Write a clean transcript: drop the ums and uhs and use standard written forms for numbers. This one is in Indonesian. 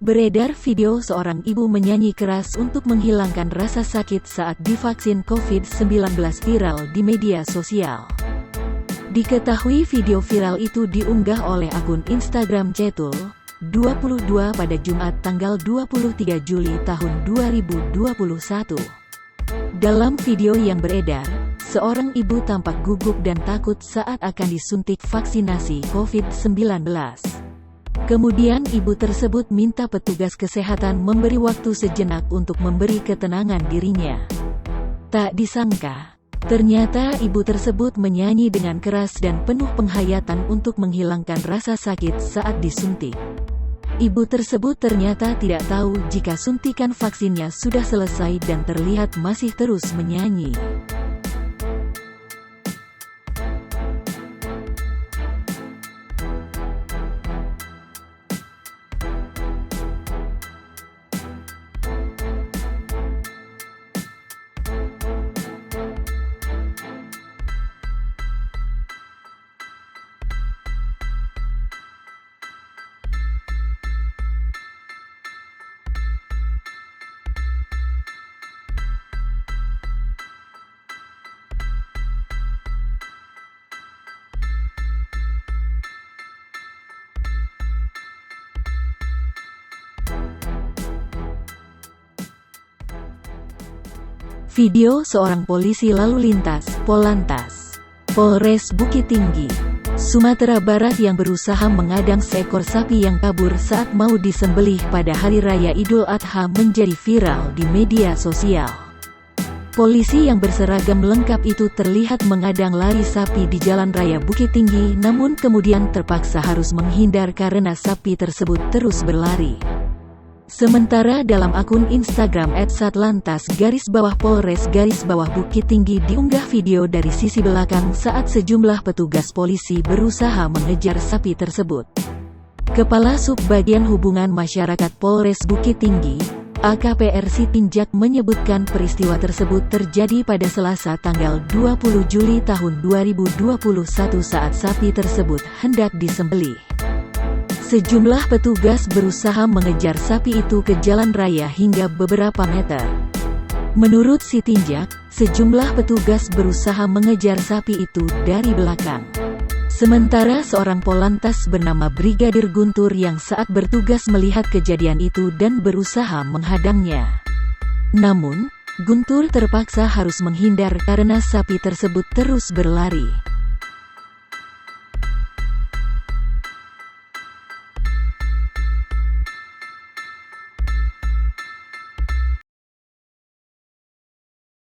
Beredar video seorang ibu menyanyi keras untuk menghilangkan rasa sakit saat divaksin COVID-19 viral di media sosial. Diketahui video viral itu diunggah oleh akun Instagram Cetul 22 pada Jumat tanggal 23 Juli tahun 2021. Dalam video yang beredar, seorang ibu tampak gugup dan takut saat akan disuntik vaksinasi COVID-19. Kemudian ibu tersebut minta petugas kesehatan memberi waktu sejenak untuk memberi ketenangan dirinya. Tak disangka, ternyata ibu tersebut menyanyi dengan keras dan penuh penghayatan untuk menghilangkan rasa sakit saat disuntik. Ibu tersebut ternyata tidak tahu jika suntikan vaksinnya sudah selesai dan terlihat masih terus menyanyi. Video seorang polisi lalu lintas, Polantas, Polres Bukit Tinggi, Sumatera Barat yang berusaha mengadang seekor sapi yang kabur saat mau disembelih pada Hari Raya Idul Adha menjadi viral di media sosial. Polisi yang berseragam lengkap itu terlihat mengadang lari sapi di Jalan Raya Bukit Tinggi, namun kemudian terpaksa harus menghindar karena sapi tersebut terus berlari. Sementara dalam akun Instagram @satlantas_Polres_Bukit Tinggi diunggah video dari sisi belakang saat sejumlah petugas polisi berusaha mengejar sapi tersebut. Kepala Subbagian Hubungan Masyarakat Polres Bukit Tinggi, AKP Sitinjak menyebutkan peristiwa tersebut terjadi pada Selasa tanggal 20 Juli tahun 2021 saat sapi tersebut hendak disembelih. Sejumlah petugas berusaha mengejar sapi itu ke jalan raya hingga beberapa meter. Menurut Sitinjak, sejumlah petugas berusaha mengejar sapi itu dari belakang. Sementara seorang Polantas bernama Brigadir Guntur yang saat bertugas melihat kejadian itu dan berusaha menghadangnya. Namun, Guntur terpaksa harus menghindar karena sapi tersebut terus berlari.